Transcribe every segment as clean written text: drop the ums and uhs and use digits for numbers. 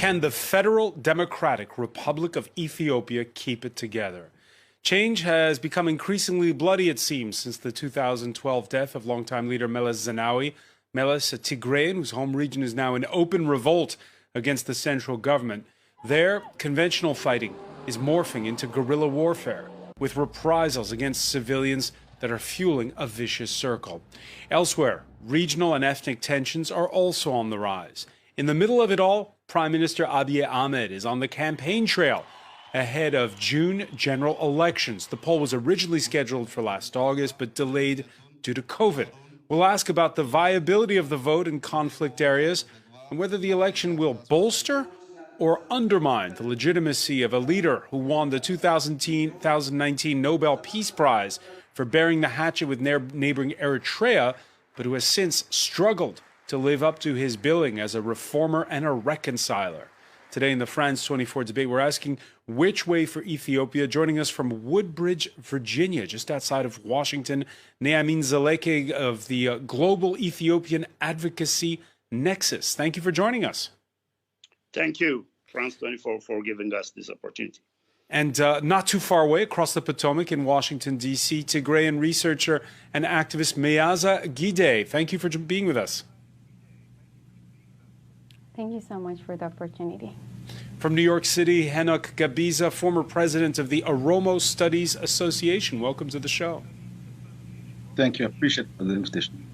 Can the Federal Democratic Republic of Ethiopia keep it together? Change has become increasingly bloody, it seems, since the 2012 death of longtime leader Meles Zenawi. Meles, a Tigrayan whose home region is now in open revolt against the central government. There, conventional fighting is morphing into guerrilla warfare, with reprisals against civilians that are fueling a vicious circle. Elsewhere, regional and ethnic tensions are also on the rise. In the middle of it all, Prime Minister Abiy Ahmed is on the campaign trail ahead of June general elections. The poll was originally scheduled for last August, but delayed due to COVID. We'll ask about the viability of the vote in conflict areas and whether the election will bolster or undermine the legitimacy of a leader who won the 2019 Nobel Peace Prize for bearing the hatchet with neighboring Eritrea, but who has since struggled to live up to his billing as a reformer and a reconciler. Today in the France 24 debate, we're asking which way for Ethiopia. Joining us from Woodbridge, Virginia, just outside of Washington, Na'amin Zaleke of the Global Ethiopian Advocacy Nexus. Thank you for joining us. Thank you, France 24, for giving us this opportunity. And not too far away, across the Potomac in Washington, D.C., Tigrayan researcher and activist Meaza Gide. Thank you for being with us. Thank you so much for the opportunity. From New York City, Henok Gabiza, former president of the Oromo Studies Association. Welcome to the show. Thank you. I appreciate the invitation.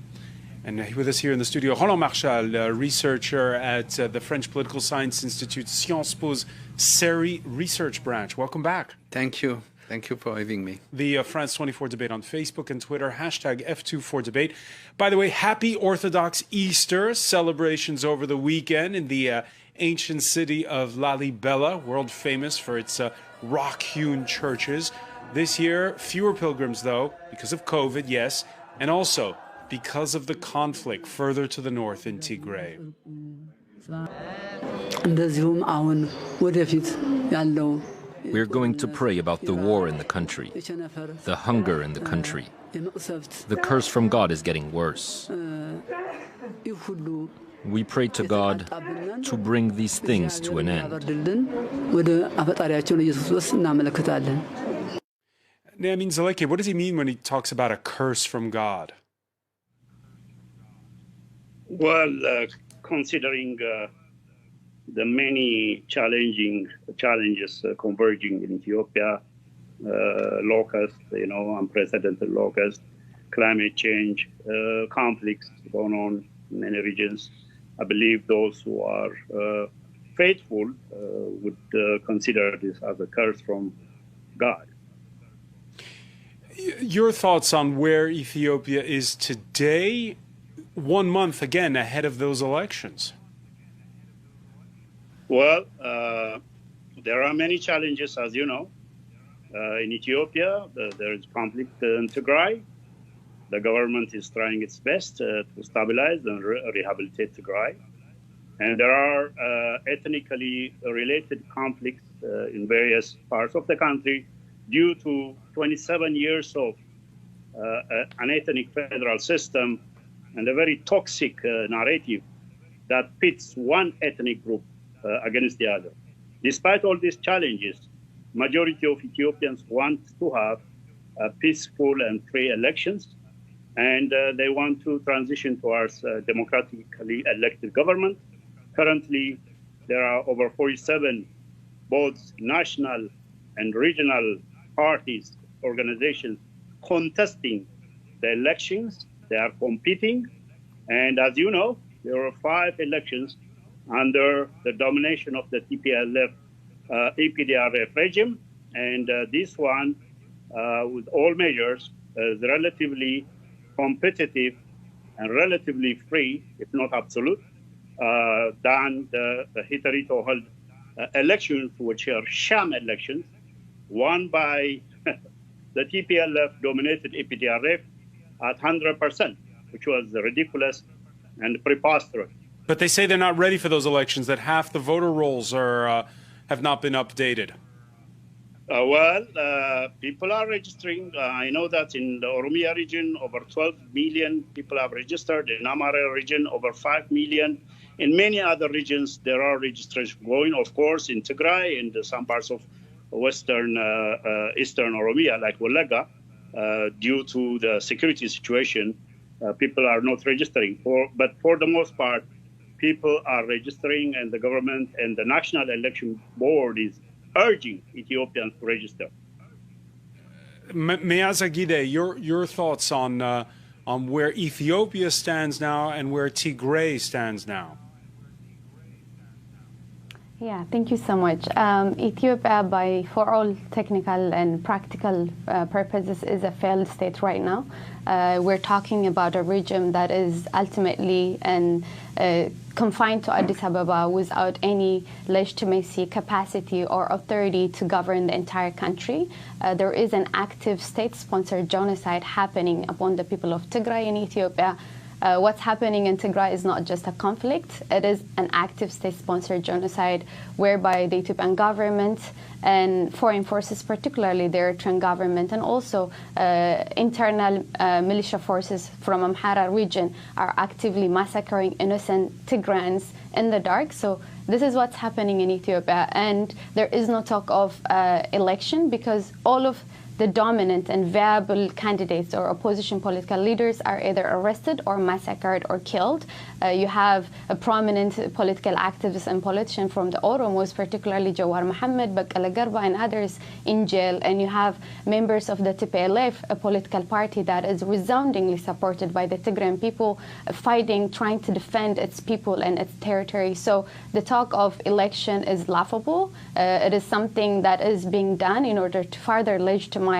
And with us here in the studio, Roland Marchal, a researcher at the French Political Science Institute, Sciences Po's Seri Research Branch. Welcome back. Thank you. Thank you for having me. The France 24 debate on Facebook and Twitter, hashtag F24debate. By the way, happy Orthodox Easter celebrations over the weekend in the ancient city of Lalibela, world famous for its rock-hewn churches. This year, fewer pilgrims, though, because of COVID, yes, and also because of the conflict further to the north in Tigray. We're going to pray about the war in the country, the hunger in the country. The curse from God is getting worse. We pray to God to bring these things to an end. Na'amin Zaleke, what does he mean when he talks about a curse from God? Well, considering the many challenges converging in Ethiopia, locusts, unprecedented locusts, climate change, conflicts going on in many regions, I believe those who are faithful would consider this as a curse from God. Your thoughts on where Ethiopia is today, 1 month again ahead of those elections? Well, there are many challenges, as you know. In Ethiopia, there is conflict in Tigray. The government is trying its best to stabilize and rehabilitate Tigray. And there are ethnically related conflicts in various parts of the country due to 27 years of an ethnic federal system and a very toxic narrative that pits one ethnic group against the other. Despite all these challenges, majority of Ethiopians want to have peaceful and free elections, and they want to transition towards democratically elected government. Currently, there are over 47 both national and regional parties, organizations contesting the elections. They are competing, and as you know, there were 5 elections under the domination of the TPLF, EPDRF regime, and this one, with all measures, is relatively competitive and relatively free, if not absolute, than the hitherto held elections, which are sham elections, won by the TPLF-dominated EPDRF at 100%, which was ridiculous and preposterous. But they say they're not ready for those elections, that half the voter rolls have not been updated. People are registering. I know that in the Oromia region, over 12 million people have registered. In Amara region, over 5 million. In many other regions, there are registrations going. Of course, in Tigray and some parts of western, eastern Oromia, like Walaga, due to the security situation, people are not registering. But for the most part, people are registering, and the government and the National Election Board is urging Ethiopians to register. Meazagide, your thoughts on where Ethiopia stands now and where Tigray stands now? Yeah, thank you so much. Ethiopia, for all technical and practical purposes, is a failed state right now. We're talking about a regime that is ultimately confined to Addis Ababa without any legitimacy, capacity, or authority to govern the entire country. There is an active state-sponsored genocide happening upon the people of Tigray in Ethiopia. What's happening in Tigray is not just a conflict, it is an active state-sponsored genocide whereby the Ethiopian government and foreign forces, particularly the Eritrean government, and also internal militia forces from Amhara region are actively massacring innocent Tigrayans in the dark. So this is what's happening in Ethiopia, and there is no talk of election because all of the dominant and viable candidates or opposition political leaders are either arrested or massacred or killed. You have a prominent political activist and politician from the Oromos, particularly Jawar Mohammed, Baqqala Garba, and others in jail. And you have members of the TPLF, a political party that is resoundingly supported by the Tigrayan people, fighting, trying to defend its people and its territory. So the talk of election is laughable. It is something that is being done in order to further legitimize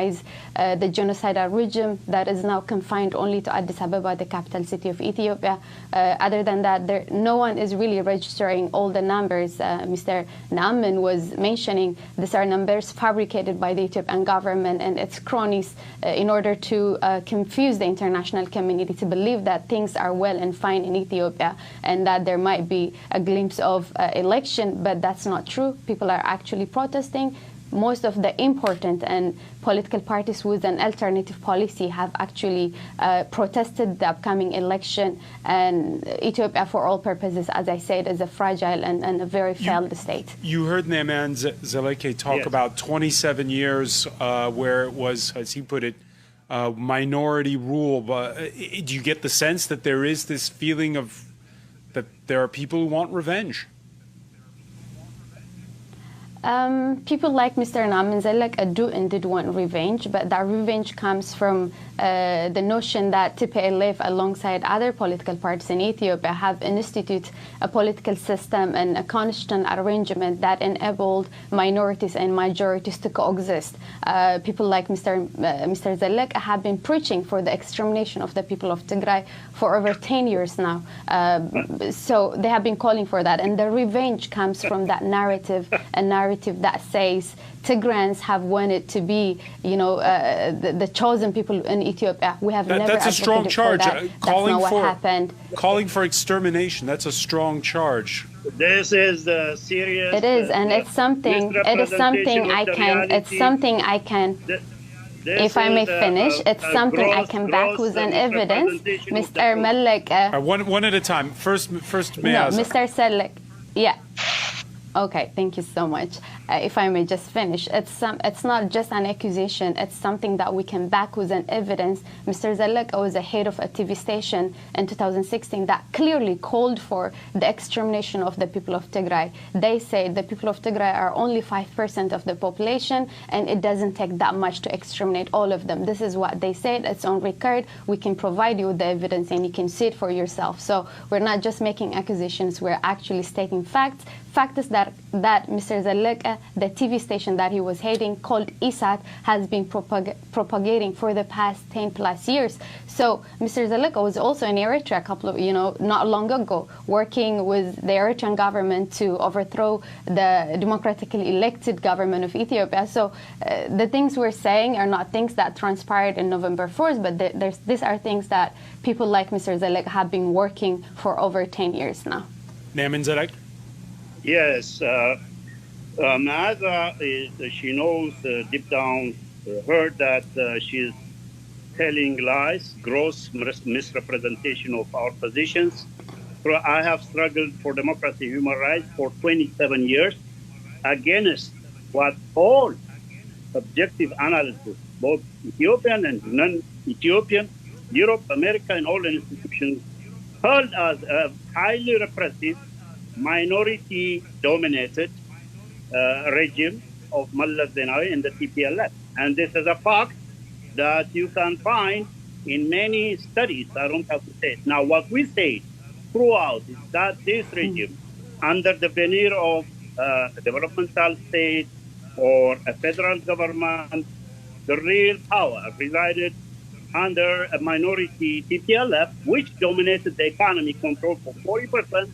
the genocidal regime that is now confined only to Addis Ababa, the capital city of Ethiopia. Other than that, no one is really registering all the numbers. Mr. Na'amin was mentioning these are numbers fabricated by the Ethiopian government and its cronies in order to confuse the international community to believe that things are well and fine in Ethiopia and that there might be a glimpse of election, but that's not true. People are actually protesting. Most of the important and political parties with an alternative policy have actually protested the upcoming election. And Ethiopia, for all purposes, as I said, is a fragile and a very failed state. You heard Naaman Zeleke talk about 27 years where it was, as he put it, minority rule. But do you get the sense that there is this feeling of that there are people who want revenge? People like Mr. Na'amin Zeleke do indeed want revenge, but that revenge comes from the notion that TPLF, alongside other political parties in Ethiopia, have instituted a political system and a constant arrangement that enabled minorities and majorities to coexist. People like Mr. Zeleke have been preaching for the extermination of the people of Tigray for over 10 years now. So they have been calling for that, and the revenge comes from that narrative, a narrative that says Tigrayans have wanted to be, the chosen people in Ethiopia. We have never That's a strong charge. That. Calling that's not what happened. Calling for extermination. That's a strong charge. This is serious. It is, and it's something. It is something I can. It's something I can. If I may finish, it's something I can back with an evidence. Mr. Malik. One at a time. First, No, Meazza. Mr. Selek. Yeah. Okay, thank you so much. If I may just finish, it's not just an accusation, it's something that we can back with an evidence. Mr. Zeleke was the head of a TV station in 2016 that clearly called for the extermination of the people of Tigray. They say the people of Tigray are only 5% of the population, and it doesn't take that much to exterminate all of them. This is what they said. It's on record. We can provide you with the evidence, and you can see it for yourself. So we're not just making accusations, we're actually stating facts. Fact is that Mr. Zeleke, the TV station that he was heading, called ISAT, has been propagating for the past 10 plus years. So Mr. Zeleke was also in Eritrea not long ago, working with the Eritrean government to overthrow the democratically elected government of Ethiopia. So the things we're saying are not things that transpired in November 4th, but these are things that people like Mr. Zeleke have been working for over 10 years now. Naaman Zeleke? Yes, Maza, she knows deep down her that she's telling lies, gross misrepresentation of our positions. So I have struggled for democracy and human rights for 27 years against what all objective analysis, both Ethiopian and non-Ethiopian, Europe, America, and all the institutions, held as a highly repressive, minority-dominated regime of Mullah Zenawi and the TPLF. And this is a fact that you can find in many studies. I don't have to say it. Now, what we say throughout is that this regime, under the veneer of a developmental state or a federal government, the real power resided under a minority TPLF, which dominated the economy, control for 40%.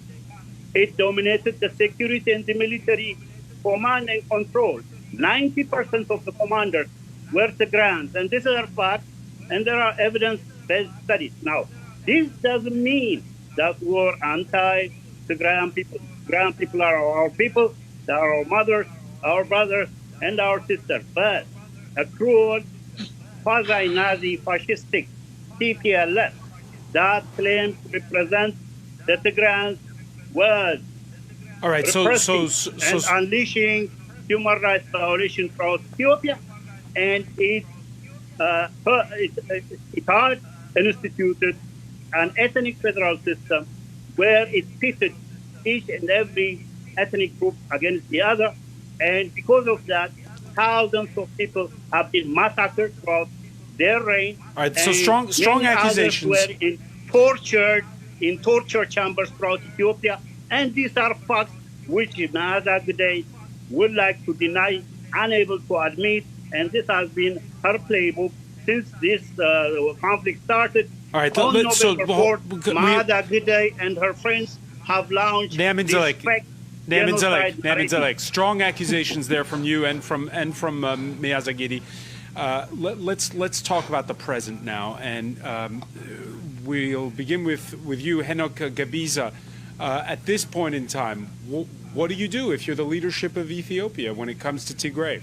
It dominated the security and the military command and control. 90% of the commanders were Tigrayans, and this is a fact, and there are evidence-based studies. Now, this doesn't mean that we're anti-Tigrayan people. Tigrayan people are our people, they are our mothers, our brothers, and our sisters. But a cruel, quasi-Nazi, fascistic TPLF that claims to represent the Tigrayans was all right, so unleashing human rights violations throughout Ethiopia, and it had instituted an ethnic federal system where it pitted each and every ethnic group against the other, and because of that, thousands of people have been massacred throughout their reign. All right, so strong accusations. Were in torture chambers throughout Ethiopia, and these are facts which Maza Gidey would like to deny, unable to admit, and this has been her playbook since this conflict started. All right, on November 4th, Maza Gidey and her friends have launched Naamin Zelek, strong accusations there from you and from Maza Gidey. Let's talk about the present now, and we'll begin with you, Henok Gabiza. At this point in time, what do you do if you're the leadership of Ethiopia when it comes to Tigray?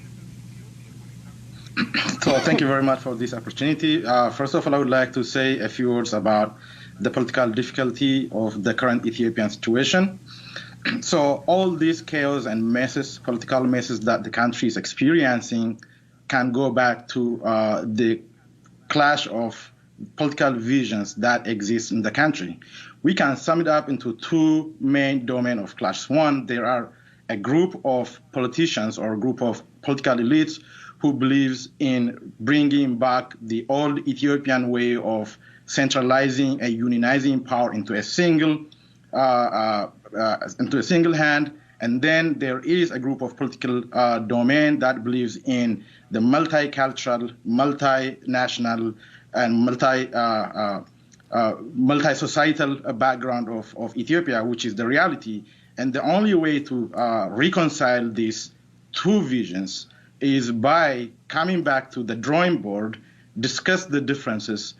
So thank you very much for this opportunity. First of all, I would like to say a few words about the political difficulty of the current Ethiopian situation. So all these chaos and messes, political messes that the country is experiencing can go back to the clash of political visions that exist in the country. We can sum it up into two main domains of clash. One, there are a group of politicians or a group of political elites who believes in bringing back the old Ethiopian way of centralizing and unionizing power into a single hand. And then there is a group of political domain that believes in the multicultural, multinational, and multi-societal background of Ethiopia, which is the reality. And the only way to reconcile these two visions is by coming back to the drawing board, discuss the differences,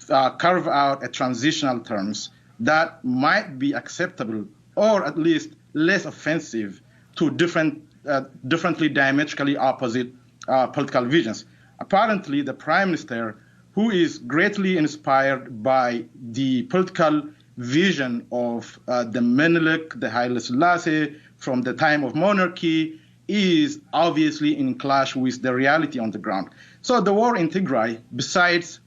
carve out a transitional terms that might be acceptable or at least less offensive to differently diametrically opposite political visions. Apparently, the Prime Minister, who is greatly inspired by the political vision of the Menelik, the Haile Selassie, from the time of monarchy, is obviously in clash with the reality on the ground. So the war in Tigray, besides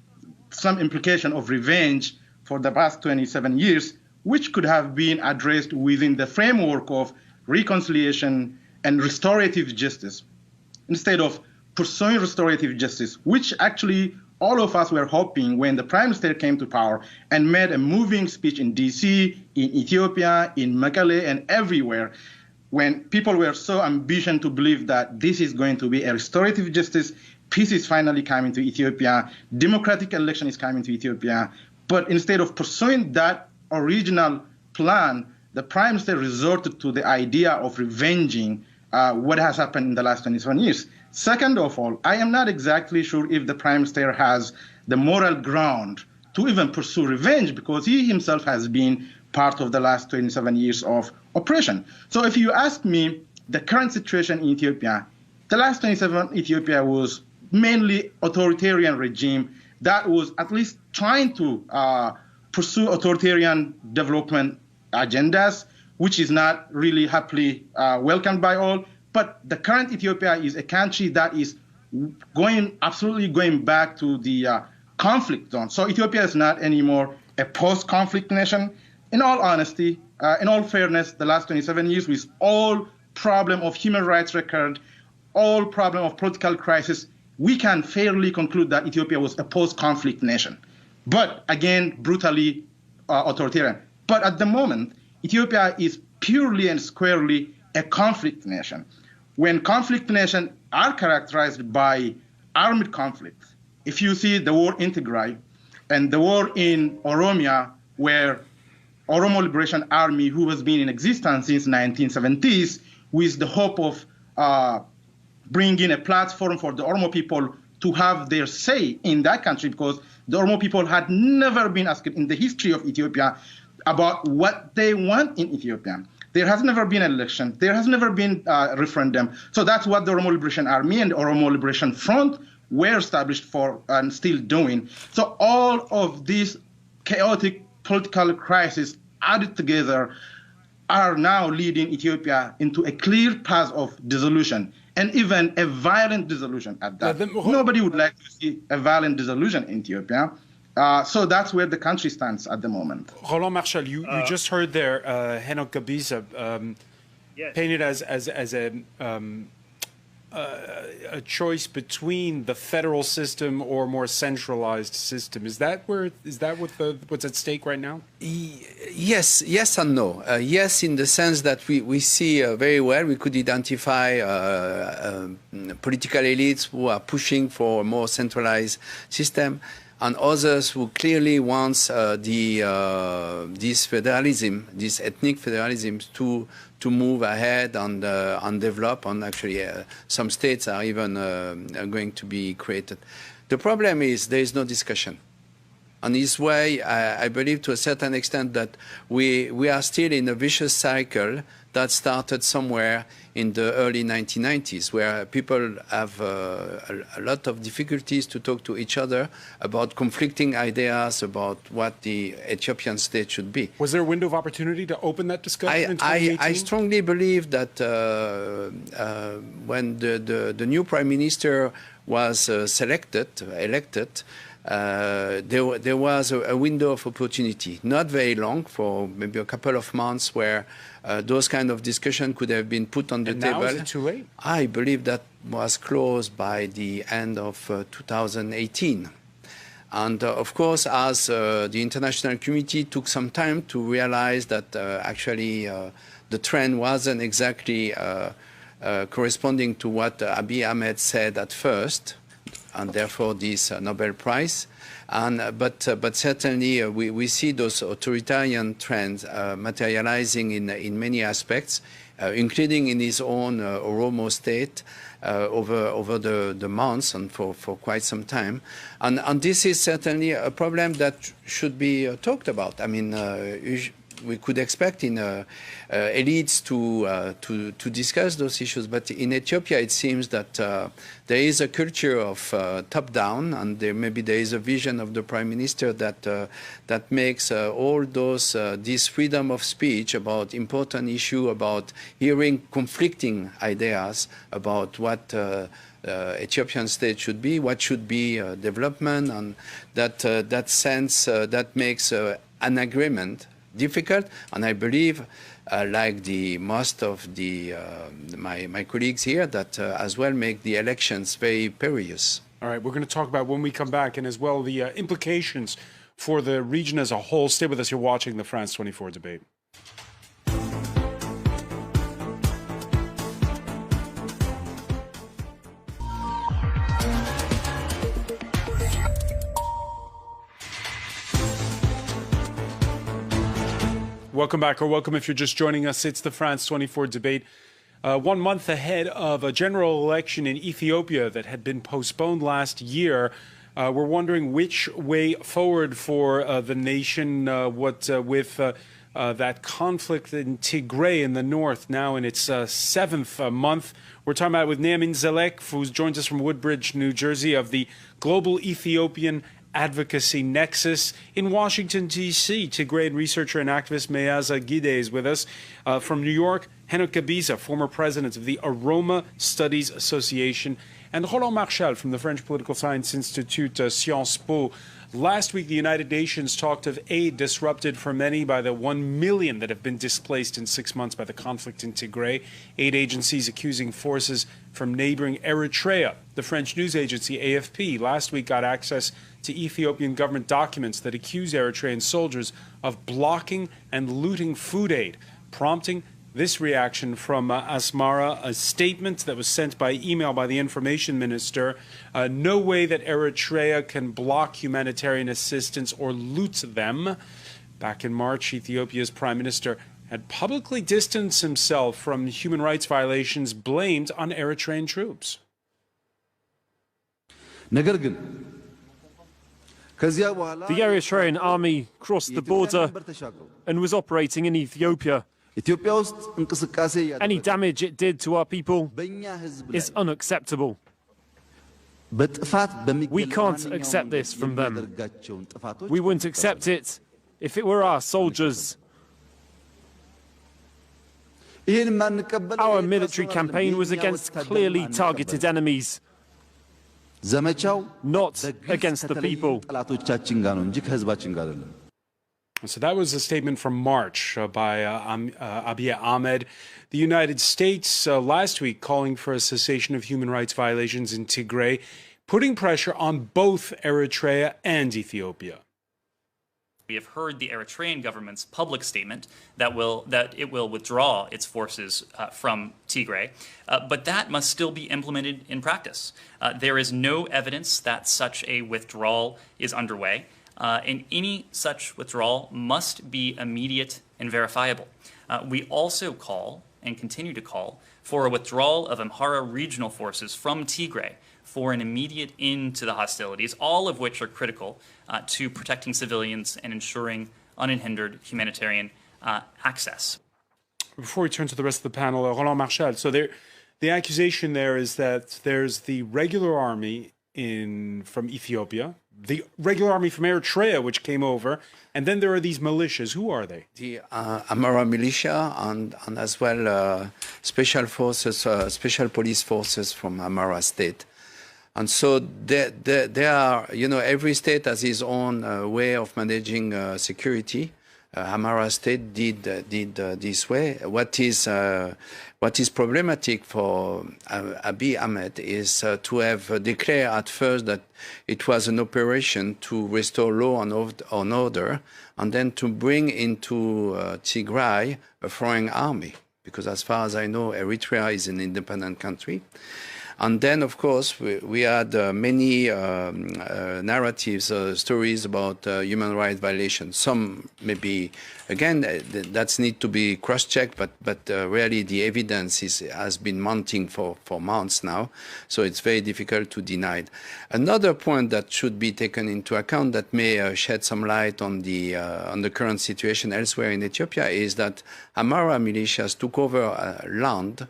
some implication of revenge for the past 27 years, which could have been addressed within the framework of reconciliation and restorative justice, instead of pursuing restorative justice, which actually all of us were hoping when the Prime Minister came to power and made a moving speech in DC, in Ethiopia, in Mekelle, and everywhere, when people were so ambitious to believe that this is going to be a restorative justice, peace is finally coming to Ethiopia, democratic election is coming to Ethiopia. But instead of pursuing that original plan, the Prime Minister resorted to the idea of revenging what has happened in the last 27 years. Second of all, I am not exactly sure if the Prime Minister has the moral ground to even pursue revenge, because he himself has been part of the last 27 years of oppression. So if you ask me, the current situation in Ethiopia, the last 27 Ethiopia was mainly authoritarian regime that was at least trying to pursue authoritarian development agendas, which is not really happily welcomed by all. But the current Ethiopia is a country that is absolutely going back to the conflict zone. So Ethiopia is not anymore a post-conflict nation. In all honesty, in all fairness, the last 27 years with all problem of human rights record, all problem of political crisis, we can fairly conclude that Ethiopia was a post-conflict nation. But again, brutally authoritarian. But at the moment, Ethiopia is purely and squarely a conflict nation. When conflict nations are characterized by armed conflict, if you see the war in Tigray and the war in Oromia, where Oromo Liberation Army, who has been in existence since 1970s, with the hope of bringing a platform for the Oromo people to have their say in that country, because the Oromo people had never been asked in the history of Ethiopia about what they want in Ethiopia. There has never been an election. There has never been a referendum. So that's what the Oromo Liberation Army and the Oromo Liberation Front were established for and still doing. So all of these chaotic political crises added together are now leading Ethiopia into a clear path of dissolution, and even a violent dissolution at that. Nobody would like to see a violent dissolution in Ethiopia. So that's where the country stands at the moment. Roland Marshall, you just heard there Henok Gabiza Yes. painted as a choice between the federal system or more centralized system. Is that what's at stake right now? Yes and no. Yes, in the sense that we see very well, we could identify political elites who are pushing for a more centralized system, and others who clearly wants this federalism, this ethnic federalism, to move ahead and develop. And actually, some states are even going to be created. The problem is there is no discussion. And this way, I believe to a certain extent that we are still in a vicious cycle that started somewhere in the early 1990s, where people have a lot of difficulties to talk to each other about conflicting ideas about what the Ethiopian state should be. Was there a window of opportunity to open that discussion in 2018? I strongly believe that when the new prime minister was elected, there was a window of opportunity, not very long, for maybe a couple of months, where those kind of discussion could have been put on the table. Now is it too late? I believe that was closed by the end of 2018. And of course, as the international community took some time to realize that actually the trend wasn't exactly corresponding to what Abiy Ahmed said at first, and therefore this Nobel Prize. But certainly we see those authoritarian trends materializing in many aspects, including in his own Oromo state over the months and for quite some time. And this is certainly a problem that should be talked about. I mean, we could expect in elites to discuss those issues, but in Ethiopia it seems that there is a culture of top-down, and maybe there is a vision of the prime minister that makes all those this freedom of speech about important issue, about hearing conflicting ideas about what Ethiopian state should be, what should be development, and that sense that makes an agreement difficult. And I believe, like most of my colleagues here, that as well make the elections very perilous. All right, we're going to talk about when we come back, and as well the implications for the region as a whole. Stay with us. You're watching the France 24 debate. Welcome back, or welcome if you're just joining us. It's the France 24 debate. 1 month ahead of a general election in Ethiopia that had been postponed last year. We're wondering which way forward for the nation, with that conflict in Tigray in the north, now in its seventh month. We're talking about it with Naamin Zelek, who joins us from Woodbridge, New Jersey, of the Global Ethiopian Advocacy Nexus in Washington, D.C. Tigrayan researcher and activist Meaza Gide is with us. From New York, Henok Gabiza, former president of the Aroma Studies Association, and Roland Marchal from the French Political Science Institute, Sciences Po. Last week, the United Nations talked of aid disrupted for many by the 1 million that have been displaced in 6 months by the conflict in Tigray. Aid agencies accusing forces from neighboring Eritrea. The French news agency AFP last week got access to Ethiopian government documents that accuse Eritrean soldiers of blocking and looting food aid, prompting this reaction from Asmara, a statement that was sent by email by the information minister. No way that Eritrea can block humanitarian assistance or loot them. Back in March, Ethiopia's prime minister had publicly distanced himself from human rights violations blamed on Eritrean troops. The Eritrean army crossed the border and was operating in Ethiopia. Any damage it did to our people is unacceptable. We can't accept this from them. We wouldn't accept it if it were our soldiers. Our military campaign was against clearly targeted enemies, not against the people. So that was a statement from March by Abiy Ahmed. The United States last week calling for a cessation of human rights violations in Tigray, putting pressure on both Eritrea and Ethiopia. We have heard the Eritrean government's public statement that it will withdraw its forces from Tigray, but that must still be implemented in practice. There is no evidence that such a withdrawal is underway. And any such withdrawal must be immediate and verifiable. We also call and continue to call for a withdrawal of Amhara regional forces from Tigray for an immediate end to the hostilities, all of which are critical to protecting civilians and ensuring unhindered humanitarian access. Before we turn to the rest of the panel, Roland Marchal, so the accusation there is that there's the regular army from Ethiopia, the regular army from Eritrea, which came over, and then there are these militias. Who are they? The Amhara militia and as well special forces, special police forces from Amhara state. And so they are, every state has its own way of managing security. Amhara state did this way. What is problematic for Abiy Ahmed is to have declared at first that it was an operation to restore law and order, and then to bring into Tigray a foreign army, because as far as I know, Eritrea is an independent country. And then, of course, we had many narratives, stories about human rights violations. Some maybe, again, that need to be cross-checked, but really the evidence has been mounting for months now, so it's very difficult to deny it. Another point that should be taken into account that may shed some light on the current situation elsewhere in Ethiopia is that Amhara militias took over land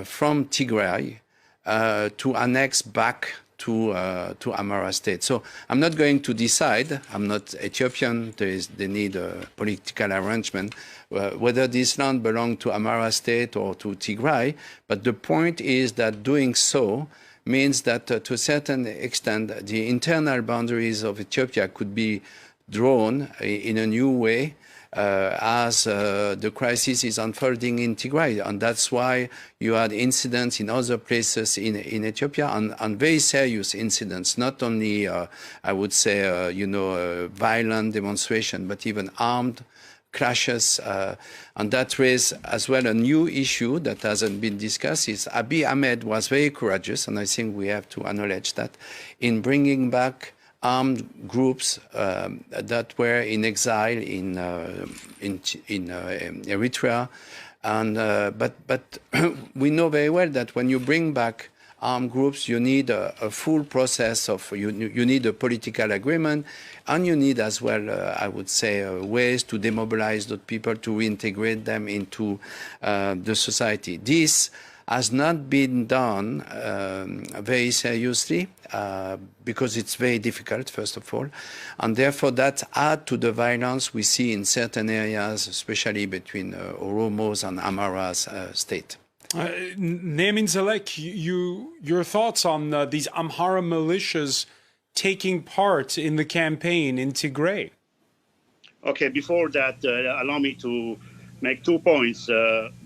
from Tigray to annex back to Amhara state. So I'm not going to decide, I'm not Ethiopian, they need a political arrangement, whether this land belongs to Amhara state or to Tigray, but the point is that doing so means that to a certain extent the internal boundaries of Ethiopia could be drawn in a new way as the crisis is unfolding in Tigray. And that's why you had incidents in other places in Ethiopia, and very serious incidents, not only, I would say, violent demonstration, but even armed clashes. And that raised as well a new issue that hasn't been discussed. Is Abiy Ahmed was very courageous, and I think we have to acknowledge that, in bringing back armed groups that were in exile in Eritrea, and but we know very well that when you bring back armed groups, you need a full process of, you need a political agreement, and you need as well, I would say, ways to demobilize those people, to reintegrate them into the society. This has not been done very seriously because it's very difficult, first of all, and therefore that adds to the violence we see in certain areas, especially between Oromos and Amhara's state. Naamin Zalek, your thoughts on these Amhara militias taking part in the campaign in Tigray? Okay, before that, allow me to make 2 points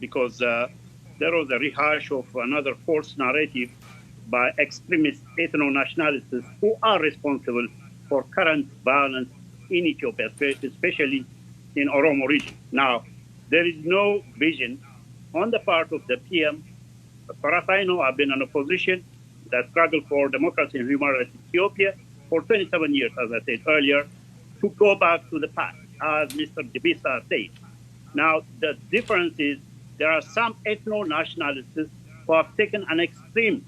because there was a rehash of another false narrative by extremist ethno-nationalists who are responsible for current violence in Ethiopia, especially in Oromo region. Now, there is no vision on the part of the PM. As far as I know, I've been in a position that struggled for democracy and human rights in Ethiopia for 27 years, as I said earlier, to go back to the past, as Mr. Debisa said. Now, the difference is there are some ethno-nationalists who have taken an extreme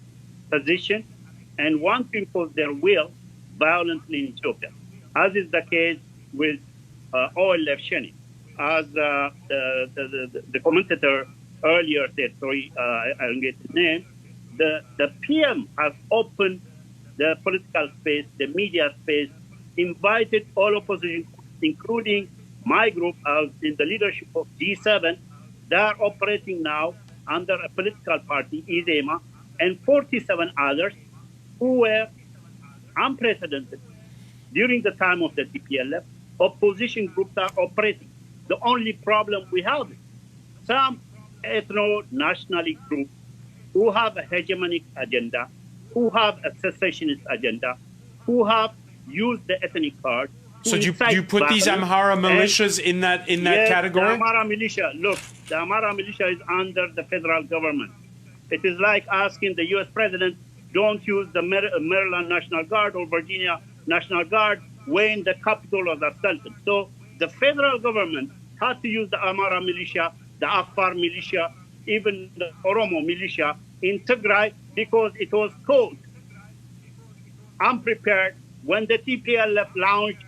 position and want to impose their will violently in Ethiopia, as is the case with OLF Sheni. As the commentator earlier said, sorry, I don't get his name, the PM has opened the political space, the media space, invited all opposition, including my group as in the leadership of G7. They are operating now under a political party, IDEMA, and 47 others who were unprecedented. During the time of the TPLF, opposition groups are operating. The only problem we have is some ethno-nationalist groups who have a hegemonic agenda, who have a secessionist agenda, who have used the ethnic card. So do you put these Amhara militias in that category? The Amhara militia, look, the Amhara militia is under the federal government. It is like asking the U.S. president, don't use the Maryland National Guard or Virginia National Guard when the capital was assaulted. So the federal government had to use the Amhara militia, the Afar militia, even the Oromo militia in Tigray because it was caught unprepared when the TPLF launched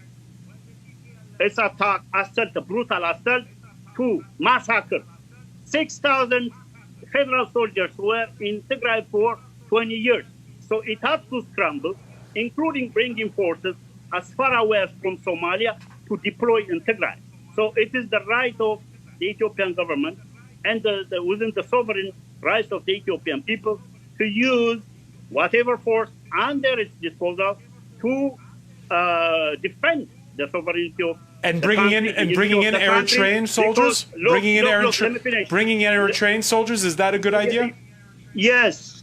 its attack, assault, a brutal assault to massacre 6,000 federal soldiers were in Tigray for 20 years. So it had to scramble, including bringing forces as far away from Somalia to deploy in Tigray. So it is the right of the Ethiopian government and within the sovereign rights of the Ethiopian people to use whatever force under its disposal to defend the sovereignty of bringing in Eritrean soldiers. Bringing in Eritrean soldiers, is that a good idea? Yes,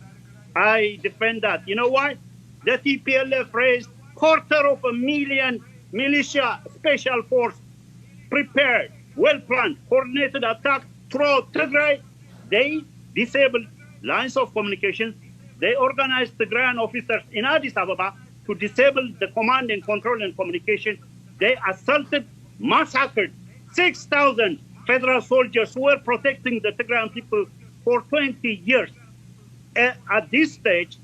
I defend that. You know why? The TPLF raised 250,000 militia special force, prepared, well-planned, coordinated attack throughout Tigray. They disabled lines of communication. They organized Tigrayan officers in Addis Ababa to disable the command and control and communication. They assaulted, massacred 6,000 federal soldiers who were protecting the Tigrayan people for 20 years. At this stage,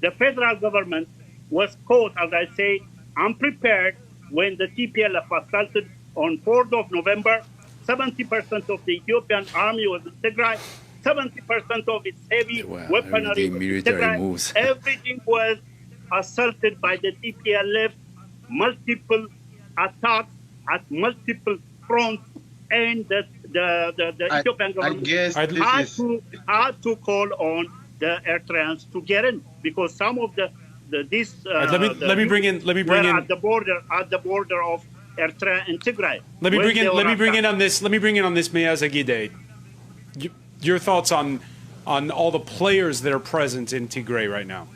the federal government was caught, as I say, unprepared when the TPLF assaulted on 4th of November. 70% of the Ethiopian army was in Tigray. 70% of its heavy weaponry was in Tigray. Everything was assaulted by the TPLF, multiple attacks at multiple fronts, and the Ethiopian government had to call on the Eritreans to get in because some of let me bring in at the border of Eritrea and Tigray. Let me bring in on this, Meaz Agide. Your thoughts on all the players that are present in Tigray right now.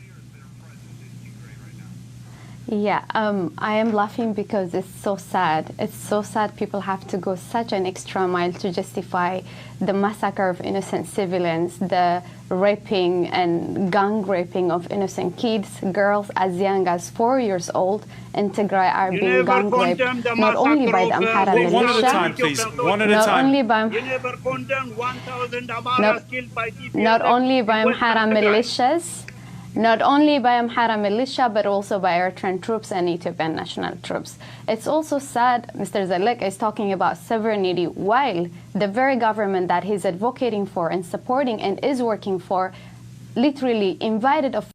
Yeah, I am laughing because it's so sad. It's so sad people have to go such an extra mile to justify the massacre of innocent civilians, the raping and gang raping of innocent kids, girls as young as 4 years old in Tigray are being gang raped, not only by the Amhara militia. One at a time, please. One at a time. You never condemned 1,000 Amharas killed by TPLF. Not only by Amhara militias, not only by Amhara militia, but also by Eritrean troops and Ethiopian national troops. It's also sad Mr. Zalek is talking about sovereignty while the very government that he's advocating for and supporting and is working for literally invited a